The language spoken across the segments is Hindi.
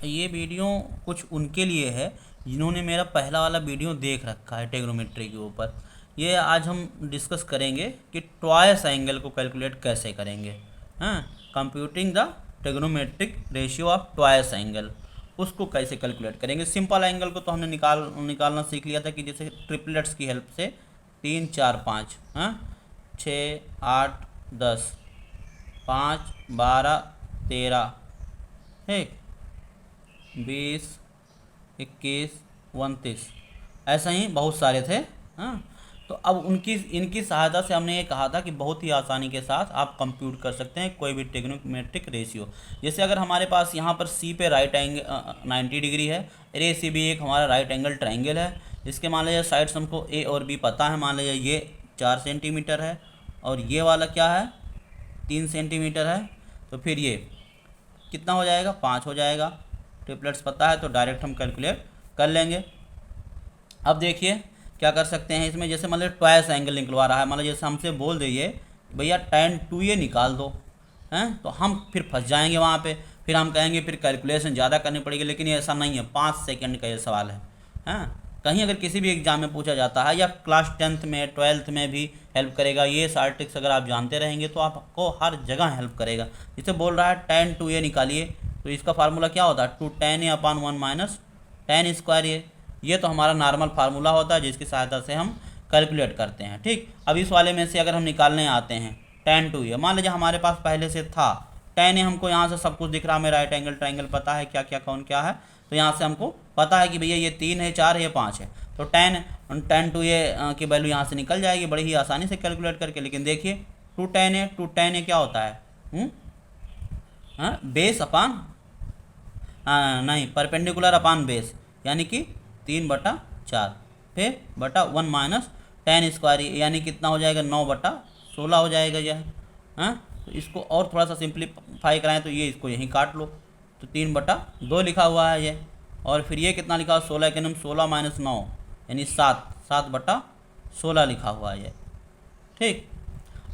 ये वीडियो कुछ उनके लिए है जिन्होंने मेरा पहला वाला वीडियो देख रखा है ट्रिग्नोमेट्री के ऊपर। ये आज हम डिस्कस करेंगे कि ट्वाइस एंगल को कैलकुलेट कैसे करेंगे। हाँ, computing the trigonometric ratio of twice angle, उसको कैसे कैलकुलेट करेंगे। सिंपल एंगल को तो हमने निकालना सीख लिया था कि जैसे ट्रिपलेट्स की हेल्प से 3 4 5, हाँ, 6 8 10, 5 12 13, ठीक, 20 21 29, ऐसा ही बहुत सारे थे। हाँ, तो अब इनकी सहायता से हमने ये कहा था कि बहुत ही आसानी के साथ आप कंप्यूट कर सकते हैं कोई भी ट्रिग्नोमेट्रिक रेशियो। जैसे अगर हमारे पास यहाँ पर सी पे राइट एंगल 90 डिग्री है, रे सी भी एक हमारा राइट एंगल ट्राइंगल है। इसके मान लीजिए साइड्स हमको ए और बी पता है, मान लीजिए ये 4 सेंटीमीटर है और ये वाला क्या है 3 सेंटीमीटर है, तो फिर ये कितना हो जाएगा 5 हो जाएगा। ट्रिपलेट्स पता है तो डायरेक्ट हम कैलकुलेट कर लेंगे। अब देखिए क्या कर सकते हैं इसमें, जैसे मान लीजिए ट्वाइस एंगल निकलवा रहा है, मान लीजिए जैसे हमसे बोल दीजिए भैया tan 2a निकाल दो, हैं, तो हम फिर फंस जाएंगे वहाँ पे, फिर हम कहेंगे फिर कैलकुलेशन ज़्यादा करनी पड़ेगी, लेकिन ये ऐसा नहीं है, 5 सेकंड का ये सवाल है। हाँ, कहीं अगर किसी भी एग्जाम में पूछा जाता है या क्लास 10th में 12th में भी हेल्प करेगा। ये सारे ट्रिक्स अगर आप जानते रहेंगे तो आपको हर जगह हेल्प करेगा। जैसे बोल रहा है tan 2a निकालिए, तो इसका फार्मूला क्या होता है 2 tan a upon 1 minus tan square. ये तो हमारा नॉर्मल फार्मूला होता है जिसकी सहायता से हम कैलकुलेट करते हैं। ठीक, अब इस वाले में से अगर हम निकालने आते हैं tan 2a, मान लीजिए हमारे पास पहले से था tan a, हमको यहाँ से सब कुछ दिख रहा है, हमें राइट एंगल ट्राइंगल पता है क्या क्या कौन क्या है, तो यहाँ से हमको पता है कि भैया ये 3 है 4 है 5 है, तो tan 2a की वैल्यू यहाँ से निकल जाएगी बड़ी ही आसानी से कैलकुलेट करके। लेकिन देखिए 2 tan a क्या होता है, बेस अपान, नहीं, परपेंडिकुलर अपान बेस, यानी कि 3/4, फिर बटा 1 माइनस tan स्क्वायर, यानी कितना हो जाएगा 9/16 हो जाएगा यह। हाँ, तो इसको और थोड़ा सा सिंप्लीफाई कराएं तो ये इसको यहीं काट लो, तो 3/2 लिखा हुआ है ये, और फिर ये कितना लिखा हुआ 16 के नाम 16 माइनस 9 यानी 7/16 लिखा हुआ है ये। ठीक,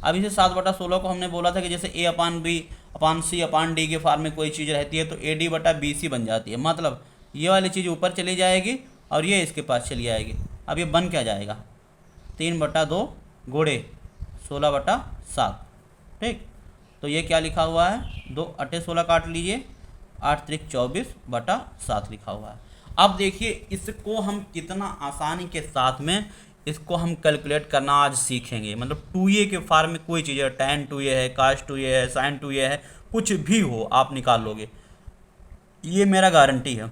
अब इसे 7/16 को हमने बोला था कि जैसे a upon B upon C upon D के फॉर्म में कोई चीज़ रहती है तो AD/BC बन जाती है, मतलब ये वाली चीज़ ऊपर चली जाएगी और ये इसके पास चली जाएगी। अब ये बन क्या जाएगा 3/2 गुणे 16/7। ठीक, तो ये क्या लिखा हुआ है 2 8 16 काट लीजिए, 8 त्रिक 24/7 लिखा हुआ है। अब देखिए इसको हम कितना आसानी के साथ में इसको हम कैलकुलेट करना आज सीखेंगे। मतलब 2a के फार्म में कोई चीज़ है, tan 2a है, cos 2a है, sin 2a है, कुछ भी हो आप निकाल लोगे, ये मेरा गारंटी है।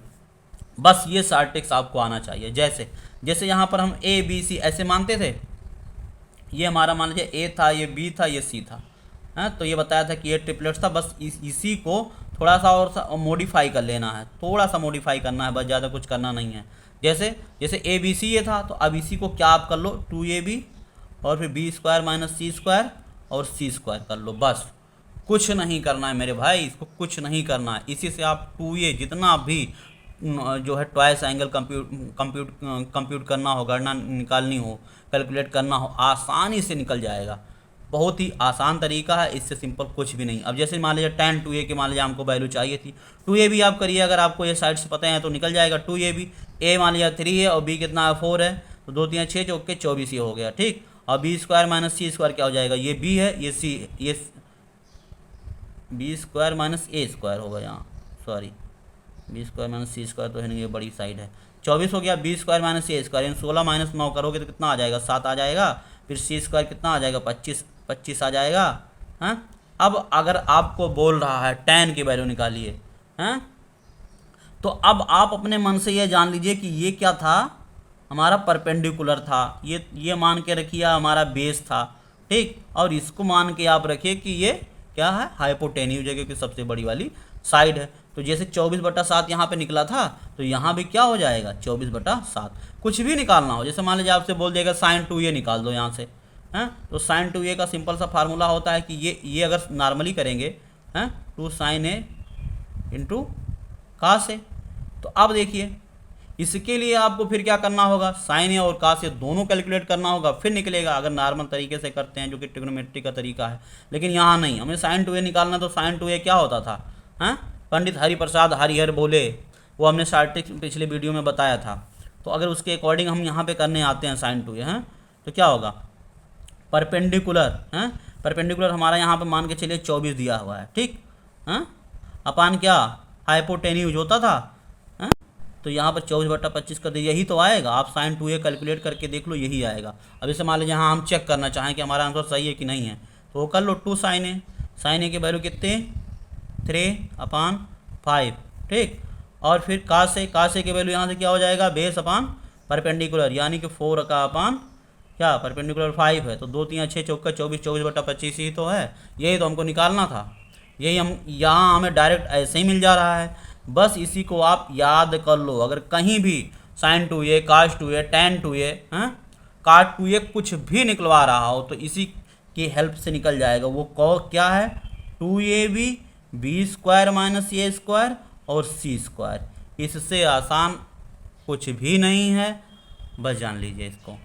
बस ये सारे ट्रिक्स आपको आना चाहिए। जैसे जैसे यहाँ पर हम ABC ऐसे मानते थे, ये हमारा मान लीजिए A था, ये B था, ये C था, हाँ, तो ये बताया था कि ये ट्रिपलेट्स था। बस इसी को थोड़ा सा और मॉडिफाई कर लेना है, थोड़ा सा मॉडिफाई करना है, बस ज़्यादा कुछ करना नहीं है। जैसे जैसे ABC ये था, तो अब इसी को क्या आप कर लो 2AB और फिर B² माइनस C² और C² कर लो, बस कुछ नहीं करना है मेरे भाई, इसको कुछ नहीं करना है। इसी से आप 2a जितना भी जो है ट्वाइस एंगल कंप्यूट करना हो, गणना निकालनी हो, कैलकुलेट करना हो, आसानी से निकल जाएगा। बहुत ही आसान तरीका है, इससे सिंपल कुछ भी नहीं। अब जैसे मान लीजिए tan 2a के मान लीजिए हमको वैल्यू चाहिए थी, 2a भी आप करिए, अगर आपको ये साइड से पता है तो निकल जाएगा 2a भी। a मान लीजिए 3 है और b कितना है 4 है, तो 2 3 6 चौके 24 ये हो गया। ठीक, और B² माइनस C² क्या हो जाएगा, ये b है, ये c, ये B² माइनस A² होगा यहाँ, सॉरी B² माइनस C² तो है नहीं, ये बड़ी साइड है, 24 हो गया। B² माइनस A², यानी 16 माइनस 9 करोगे तो कितना आ जाएगा 7 आ जाएगा, फिर C² कितना आ जाएगा 25 आ जाएगा। हाँ, अब अगर आपको बोल रहा है tan की वैल्यू निकालिए, हैं, तो अब आप अपने मन से ये जान लीजिए कि ये क्या था, हमारा परपेंडिकुलर था, ये मान के रखिए हमारा बेस था। ठीक, और इसको मान के आप रखिए कि ये क्या है हाइपोटेन्यूज जगह की सबसे बड़ी वाली साइड है। तो जैसे 24/7 यहाँ पे निकला था, तो यहाँ भी क्या हो जाएगा 24/7। कुछ भी निकालना हो, जैसे मान लीजिए आपसे बोल देगा sin 2a निकाल दो यहाँ से, हैं, तो sin 2a का सिंपल सा फार्मूला होता है कि ये अगर नॉर्मली करेंगे, हैं, 2 sin a into cos a। तो अब देखिए इसके लिए आपको फिर क्या करना होगा, साइन ए और cos ए दोनों कैलकुलेट करना होगा, फिर निकलेगा, अगर नॉर्मल तरीके से करते हैं जो कि ट्रिग्नोमेट्री का तरीका है। लेकिन यहाँ नहीं, हमें sin 2a निकालना, तो sin 2a क्या होता था, हाँ, पंडित हरिप्रसाद हरिहर बोले वो हमने स्टार्टिंग पिछले वीडियो में बताया था। तो अगर उसके अकॉर्डिंग हम यहाँ पे करने आते हैं साइन 2a हैं, तो क्या होगा, परपेंडिकुलर हैं, परपेंडिकुलर हमारा यहाँ पे मान के चलिए 24 दिया हुआ है, ठीक है, अपान क्या हाइपोटेन्यूज होता था, हैं, तो यहाँ पर 24/25 कर दीजिए, यही तो आएगा। आप साइन 2a कैलकुलेट करके देख लो, यही आएगा। अब इसे मान लीजिए यहाँ हम चेक करना चाहें कि हमारा आंसर सही है कि नहीं है, तो वो कर लो 2 साइन ए, साइन ए की वैल्यू कितने 3/5, ठीक। और फिर कास ए की वैल्यू यहाँ से क्या हो जाएगा, बेस अपान परपेंडिकुलर, यानी कि 4 का अपान क्या परपेंडिकुलर 5 है, तो 2 3 6 चौका 24, 24/25 ही तो है, यही तो हमको निकालना था। यही हम यहाँ हमें डायरेक्ट ऐसे ही मिल जा रहा है, बस इसी को आप याद कर लो। अगर कहीं भी साइन 2a, कास 2a, टेन 2a, काट 2a कुछ भी निकलवा रहा हो तो इसी की हेल्प से निकल जाएगा। वो क्या है, 2ab b² - a² और c²। इससे आसान कुछ भी नहीं है, बस जान लीजिए इसको।